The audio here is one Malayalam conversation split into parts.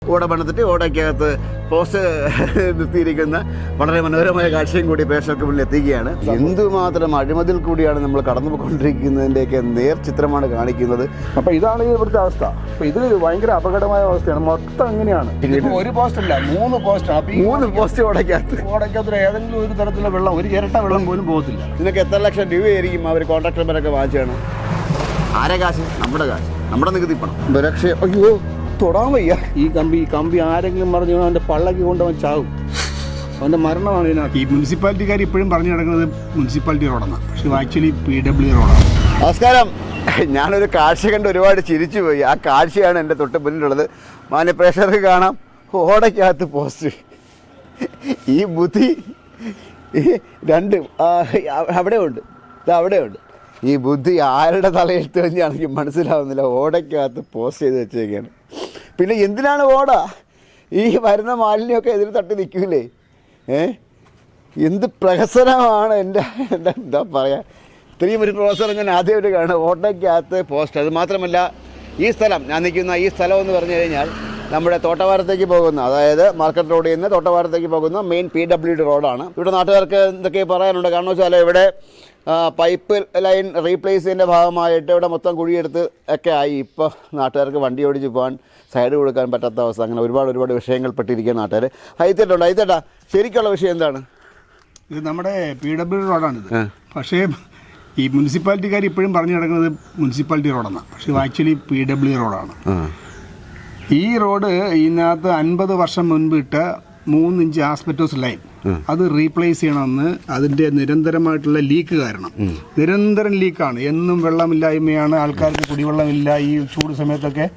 ഓട പണിതിട്ട് ഓടയ്ക്കകത്ത് പോസ്റ്റ് നിർത്തിയിരിക്കുന്ന വളരെ മനോഹരമായ കാഴ്ചയും കൂടി പ്രേക്ഷകർക്ക് മുന്നിൽ എത്തിക്കുകയാണ്. എന്തുമാത്രം അഴിമതിയിൽ കൂടിയാണ് നമ്മൾ കടന്നുപോയിക്കൊണ്ടിരിക്കുന്നതിൻ്റെയൊക്കെ നേർ ചിത്രമാണ് കാണിക്കുന്നത്. അപ്പോൾ ഇതാണ് ഇവിടുത്തെ അവസ്ഥ. അപ്പോൾ ഇത് ഭയങ്കര അപകടമായ അവസ്ഥയാണ്. മൊത്തം അങ്ങനെയാണ്. ഒരു പോസ്റ്റ് അല്ല, 3 പോസ്റ്റാണ്. 3 പോസ്റ്റ് ഓടയ്ക്കകത്ത് ഏതെങ്കിലും ഒരു തരത്തിലുള്ള വെള്ളം, ഒരു ഇരട്ട വെള്ളം പോലും പോകത്തില്ല. ഇതിനൊക്കെ എത്ര ലക്ഷം രൂപയായിരിക്കും അവർ കോൺട്രാക്ടർമാരൊക്കെ വാങ്ങിച്ചാണ്? ആരെ കാശ്? നമ്മുടെ കാശ്, നമ്മുടെ നികുതി പണം. സുരക്ഷ അയ്യോ തൊടാൻ വയ്യ. ഈ കമ്പി ആരെങ്കിലും പറഞ്ഞു അവൻ്റെ പള്ളക്ക് കൊണ്ടവൻ ചാവും. അവൻ്റെ മരണമാണ് ഇതിനകത്ത്. ഈ മുനിസിപ്പാലിറ്റിക്കാർ ഇപ്പോഴും പറഞ്ഞു നടക്കുന്നത് മുനിസിപ്പാലിറ്റി റോഡാണ്, പക്ഷേ ആക്ച്വലി PW റോഡാണ്. നമസ്കാരം. ഞാനൊരു കാഴ്ച കണ്ട് ഒരുപാട് ചിരിച്ചു പോയി. ആ കാഴ്ചയാണ് എൻ്റെ തൊട്ട് മുന്നിലുള്ളത്. മാന്യ പ്രേക്ഷകർക്ക് കാണാം, ഓടയ്ക്കകത്ത് പോസ്റ്റ്. ഈ ബുദ്ധി രണ്ട് അവിടെ ഉണ്ട്, ഇത് അവിടെ ഉണ്ട്. ഈ ബുദ്ധി ആരുടെ തലയിൽ തെളിഞ്ഞാണെങ്കിൽ മനസ്സിലാവുന്നില്ല. ഓടയ്ക്കകത്ത് പോസ്റ്റ് ചെയ്ത് വെച്ചേക്കാണ്. പിന്നെ എന്തിനാണ് ഓട? ഈ വരുന്ന മാലിന്യമൊക്കെ എതിര് തട്ടി നിൽക്കൂലേ? എന്ത് പ്രഹസനമാണ്. എൻ്റെ എന്താ പറയുക, ഇത്രയും ഒരു പ്രൊഫസർ ഞാൻ ആദ്യമായിട്ട് കാണുന്നത്. ഓടയ്ക്കകത്ത് പോസ്റ്റ്. അത് മാത്രമല്ല, ഈ സ്ഥലം, ഞാൻ നിൽക്കുന്ന ഈ സ്ഥലം എന്ന് പറഞ്ഞു കഴിഞ്ഞാൽ നമ്മുടെ തോട്ടവാരത്തേക്ക് പോകുന്ന, അതായത് മാർക്കറ്റ് റോഡിൽ നിന്ന് തോട്ടവാരത്തേക്ക് പോകുന്ന മെയിൻ PWD റോഡാണ്. ഇവിടെ നാട്ടുകാർക്ക് എന്തൊക്കെ പറയാനുണ്ട്. കാരണം വെച്ചാൽ ഇവിടെ പൈപ്പ് ലൈൻ റീപ്ലേസ് ചെയ്യുന്ന ഭാഗമായിട്ട് ഇവിടെ മൊത്തം കുഴിയെടുത്ത് ഒക്കെ ആയി. ഇപ്പോൾ നാട്ടുകാർക്ക് വണ്ടി ഓടിച്ച് പോകാൻ, സൈഡ് കൊടുക്കാൻ പറ്റാത്ത അവസ്ഥ. അങ്ങനെ ഒരുപാട് വിഷയങ്ങൾ പെട്ടിരിക്കുന്ന നാട്ടുകാർ. ഹൈത്തേട്ടാ ശരിക്കുള്ള വിഷയം എന്താണ്? ഇത് നമ്മുടെ PWD റോഡാണിത്. പക്ഷേ ഈ മുനിസിപ്പാലിറ്റിക്കാർ ഇപ്പോഴും പറഞ്ഞു നടക്കുന്നത് മുനിസിപ്പാലിറ്റി റോഡാണ്, പക്ഷേ ആക്ച്വലി PW റോഡാണ്. ഈ റോഡ് ഇതിനകത്ത് 50 വർഷം മുൻപ് ഇട്ട 3 ഇഞ്ച് ആസ്പെറ്റോസ് ലൈൻ, അത് റീപ്ലേസ് ചെയ്യണമെന്ന് അതിൻ്റെ നിരന്തരമായിട്ടുള്ള ലീക്ക് കാരണം. നിരന്തരം ലീക്കാണ്. എന്നും വെള്ളമില്ലായ്മയാണ്. ആൾക്കാർക്ക് കുടിവെള്ളമില്ല. ഈ ചൂട് സമയത്തൊക്കെ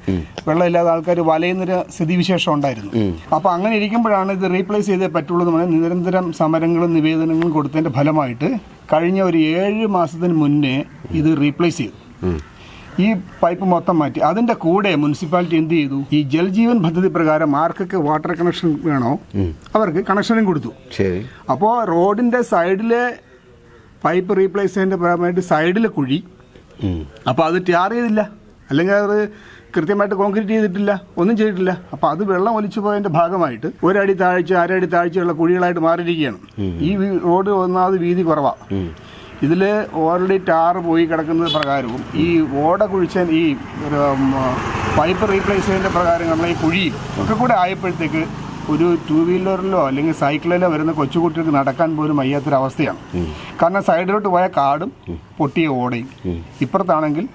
വെള്ളമില്ലാതെ ആൾക്കാർ വലയുന്നൊരു സ്ഥിതിവിശേഷം ഉണ്ടായിരുന്നു. അപ്പോൾ അങ്ങനെ ഇരിക്കുമ്പോഴാണ് ഇത് റീപ്ലേസ് ചെയ്തേ പറ്റുള്ളൂ എന്ന് പറഞ്ഞാൽ നിരന്തരം സമരങ്ങളും നിവേദനങ്ങളും കൊടുത്തതിൻ്റെ ഫലമായിട്ട് കഴിഞ്ഞ ഒരു 7 മാസത്തിന് മുന്നേ ഇത് റീപ്ലേസ് ചെയ്തു. ഈ പൈപ്പ് മൊത്തം മാറ്റി. അതിൻ്റെ കൂടെ മുനിസിപ്പാലിറ്റി എന്ത് ചെയ്തു? ഈ ജൽജീവൻ പദ്ധതി പ്രകാരം ആർക്കൊക്കെ വാട്ടർ കണക്ഷൻ വേണോ അവർക്ക് കണക്ഷനും കൊടുത്തു. അപ്പോൾ റോഡിൻ്റെ സൈഡിലെ പൈപ്പ് റീപ്ലേസ് ചെയ്യുന്നതിൻ്റെ ഭാഗമായിട്ട് സൈഡിലെ കുഴി, അപ്പോൾ അത് ടാർ ചെയ്തില്ല, അല്ലെങ്കിൽ അത് കൃത്യമായിട്ട് കോൺക്രീറ്റ് ചെയ്തിട്ടില്ല, ഒന്നും ചെയ്തിട്ടില്ല. അപ്പോൾ അത് വെള്ളം ഒലിച്ചു പോയതിൻ്റെ ഭാഗമായിട്ട് 1 അടി താഴ്ച, 1.5 അടി താഴ്ചയുള്ള കുഴികളായിട്ട് മാറിയിരിക്കുകയാണ്. ഈ റോഡ് ഒന്നാമത് വീതി കുറവാണ്. ഇതിൽ ഓൾറെഡി ടാർ പോയി കിടക്കുന്നത് പ്രകാരവും ഈ ഓട കുഴിച്ച ഈ പൈപ്പ് റീപ്ലേസ് ചെയ്യുന്നതിൻ്റെ പ്രകാരം നമ്മൾ ഈ കുഴിയും ഒക്കെ കൂടെ ആയപ്പോഴത്തേക്ക് ഒരു 2 വീലറിലോ അല്ലെങ്കിൽ സൈക്കിളിലോ വരുന്ന കൊച്ചുകുട്ടികൾക്ക് നടക്കാൻ പോലും വയ്യാത്തൊരവസ്ഥയാണ്. കാരണം സൈഡിലോട്ട് പോയ കാടും പൊട്ടിയ ഓടയും, ഇപ്പുറത്താണെങ്കിൽ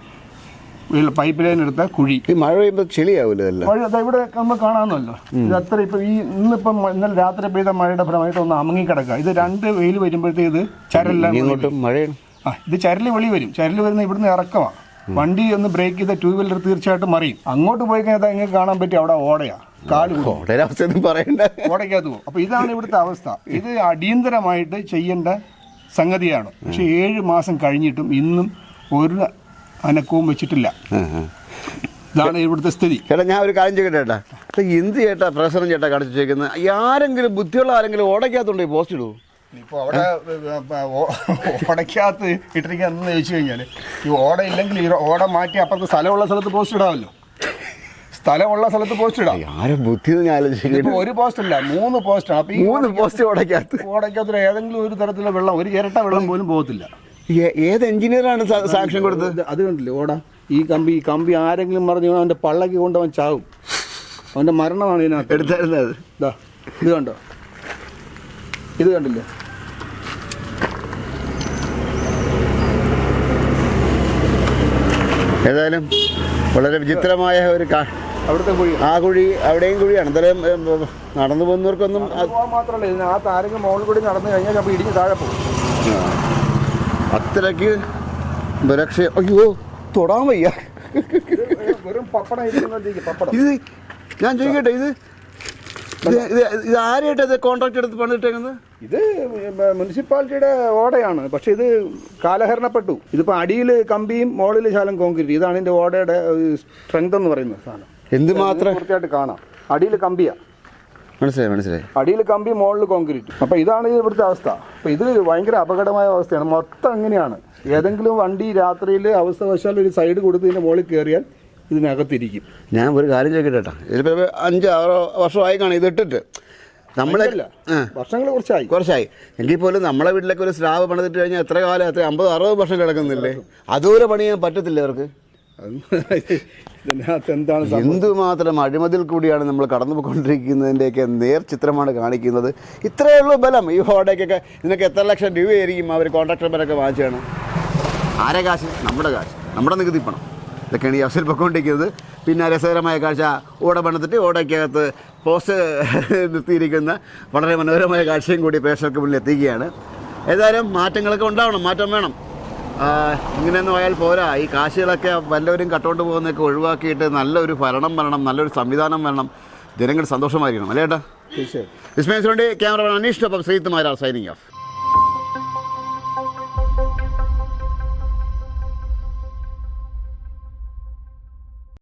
പൈപ്പ് ലൈൻ എടുത്ത കുഴി. മഴ പെയ്യുമ്പോൾ ചെളിയാവില്ല. മഴ ഇവിടെ നമ്മൾ കാണാമെന്നല്ലോ. ഇത് അത്ര ഇപ്പം ഇന്നലെ രാത്രി പെയ്ത മഴയുടെ ഫലമായിട്ട് ഒന്ന് അമങ്ങി കിടക്കുക. ഇത് 2 വെയിൽ വരുമ്പോഴത്തേക്ക് ഇത് ചരലെല്ലാം മഴയാണ്. ഇത് ചരല് വെളി വരും. ചരല് വരുന്ന ഇവിടുന്ന് ഇറക്കമാണ്. വണ്ടി ഒന്ന് ബ്രേക്ക് ചെയ്ത 2 വീലർ തീർച്ചയായിട്ടും മറിയും. അങ്ങോട്ട് പോയി കഴിഞ്ഞാൽ എങ്ങനെ കാണാൻ പറ്റും? അവിടെ ഓടയാണ്, കാല് ഓടയ്ക്കകത്ത് പോകും. അപ്പോൾ ഇതാണ് ഇവിടുത്തെ അവസ്ഥ. ഇത് അടിയന്തരമായിട്ട് ചെയ്യേണ്ട സംഗതിയാണ്. പക്ഷേ 7 മാസം കഴിഞ്ഞിട്ടും ഇന്നും ഒരു അനക്കവും വെച്ചിട്ടില്ല. ഇതാണ് ഇവിടുത്തെ സ്ഥിതി. ചേട്ടാ, ഞാൻ ഒരു കാര്യം ചെയ്യട്ടെ. എന്ത് ചേട്ടാ പ്രശ്നം ചേട്ടാ കാണിച്ചു വെക്കുന്നത്? ആരെങ്കിലും ബുദ്ധിയുള്ള ആരെങ്കിലും ഓടയ്ക്കകത്തുണ്ട് ഈ പോസ്റ്റ് ഇടുമോ? ഇപ്പോൾ അവിടെ ഓടയ്ക്കകത്ത് ഇട്ടിരിക്കുകയെന്ന് ചോദിച്ചു കഴിഞ്ഞാൽ, ഈ ഓട ഇല്ലെങ്കിൽ ഈ ഓട മാറ്റി അപ്പുറത്ത് സ്ഥലമുള്ള സ്ഥലത്ത് പോസ്റ്റ് ഇടാമല്ലോ. സ്ഥലമുള്ള സ്ഥലത്ത് പോസ്റ്റ് ഇടാം. ആരും ബുദ്ധി ഒരു പോസ്റ്റ് അല്ല, 3 പോസ്റ്റാണ്. അപ്പോൾ 3 പോസ്റ്റ് ഓടയ്ക്കകത്ത് ഏതെങ്കിലും ഒരു തരത്തിലുള്ള വെള്ളം, ഒരു ഇരട്ട വെള്ളം പോലും പോകത്തില്ല. ഏത് എഞ്ചിനീയറാണ് സാക്ഷ്യം കൊടുത്തത്? അത് കണ്ടില്ലേ ഓട? ഈ കമ്പി ആരെങ്കിലും പറഞ്ഞു അവൻ്റെ പള്ളക്ക് കൊണ്ടവൻ ചാവും. അവൻ്റെ മരണമാണ് ഇതിനകത്ത് എടുത്തായിരുന്നത്. ഇത് കണ്ടോ? ഇത് കണ്ടില്ലേ? ഏതായാലും വളരെ വിചിത്രമായ ഒരു അവിടുത്തെ കുഴി, ആ കുഴി അവിടെയും കുഴിയാണ്. എന്തായാലും നടന്നു പോകുന്നവർക്കൊന്നും മാത്രമല്ല, ഇതിനകത്ത് ആരെങ്കിലും മുകളിൽ കൂടി നടന്നു കഴിഞ്ഞാൽ അപ്പോൾ ഇടിഞ്ഞ് താഴെ പോകും. അത്രയ്ക്ക് സുരക്ഷ. അയ്യോ തൊടാൻ വയ്യ. വെറും പപ്പടം. ഇത് ഞാൻ ചോദിക്കട്ടെ, ഇത് ആരായിട്ട് കോൺട്രാക്ട് എടുത്ത് പണിതിട്ടേക്കുന്നത്? ഇത് മുനിസിപ്പാലിറ്റിയുടെ ഓടയാണ്. പക്ഷെ ഇത് കാലഹരണപ്പെട്ടു. ഇതിപ്പോൾ അടിയിൽ കമ്പിയും മുകളിൽ ശാലം കോൺക്രീറ്റ്. ഇതാണ് ഇതിൻ്റെ ഓടയുടെ സ്ട്രെങ്ത് എന്ന് പറയുന്ന സാധനം. എന്തുമാത്രം കൃത്യമായിട്ട് കാണാം. അടിയിൽ കമ്പിയാണ്. മനസ്സിലായി. അടിയിൽ കമ്പി, മുകളിൽ കോൺക്രീറ്റ്. അപ്പോൾ ഇതാണ് ഇവിടുത്തെ അവസ്ഥ. അപ്പോൾ ഇത് ഭയങ്കര അപകടമായ അവസ്ഥയാണ്. മൊത്തം അങ്ങനെയാണ്. ഏതെങ്കിലും വണ്ടി രാത്രിയിൽ അവസ്ഥവശാൽ ഒരു സൈഡ് കൊടുത്ത് ഇതിൻ്റെ മുകളിൽ കയറിയാൽ ഇതിനകത്തിരിക്കും. ഞാൻ ഒരു കാര്യം ചോദിക്കട്ടെ ചേട്ടാ, ഇതിപ്പോൾ 5-6 വർഷമായി കാണും ഇത് ഇട്ടിട്ട്. നമ്മളെ വർഷങ്ങൾ കുറച്ചായി എങ്കിൽ പോലും നമ്മളെ വീട്ടിലൊക്കെ ഒരു സ്ലാബ് പണിതിട്ട് കഴിഞ്ഞാൽ എത്ര കാലം 50-60 വർഷം കിടക്കുന്നില്ലേ? അതുപോലെ പണിയാൻ പറ്റത്തില്ല അവർക്ക്. ഇതിനകത്ത് എന്താണ് എന്തുമാത്രം അഴിമതിൽ കൂടിയാണ് നമ്മൾ കടന്നു പോയിക്കൊണ്ടിരിക്കുന്നതിൻ്റെയൊക്കെ നേർചിത്രമാണ് കാണിക്കുന്നത്. ഇത്രയേ ഉള്ളൂ ബലം. ഈ ഓടയ്ക്കൊക്കെ ഇതിനൊക്കെ എത്ര ലക്ഷം രൂപയായിരിക്കും അവർ കോൺട്രാക്ടർമാരൊക്കെ വാങ്ങിച്ചാണ്. ആരെ കാശ്? നമ്മുടെ കാശ്, നമ്മുടെ നികുതി പണം. ഇതൊക്കെയാണ് ഈ അവസരം പൊയ്ക്കൊണ്ടിരിക്കുന്നത്. പിന്നെ രസകരമായ കാഴ്ച, ഓട പണിതിട്ട് ഓടയ്ക്കകത്ത് പോസ്റ്റ് നിർത്തിയിരിക്കുന്ന വളരെ മനോഹരമായ കാഴ്ചയും കൂടി പ്രേക്ഷകർക്ക് മുന്നിൽ എത്തിക്കുകയാണ്. ഏതായാലും മാറ്റങ്ങളൊക്കെ ഉണ്ടാവണം, മാറ്റം വേണം. ഇങ്ങനെയൊന്നും ആയാൽ പോരാ. ഈ കാശുകളൊക്കെ വല്ലവരും കട്ടുകൊണ്ട് പോകുന്നതൊക്കെ ഒഴിവാക്കിയിട്ട് നല്ലൊരു ഭരണം വരണം, നല്ലൊരു സംവിധാനം വരണം, ജനങ്ങൾ സന്തോഷമായിരിക്കണം. അല്ലേ ഏട്ടാ? തീർച്ചയായും. വിസ്മയത്തിനുവേണ്ടി ക്യാമറമാൻ അനീഷിനൊപ്പം ശ്രീത്തുമാരാർ സൈനിങ് ഓഫ്.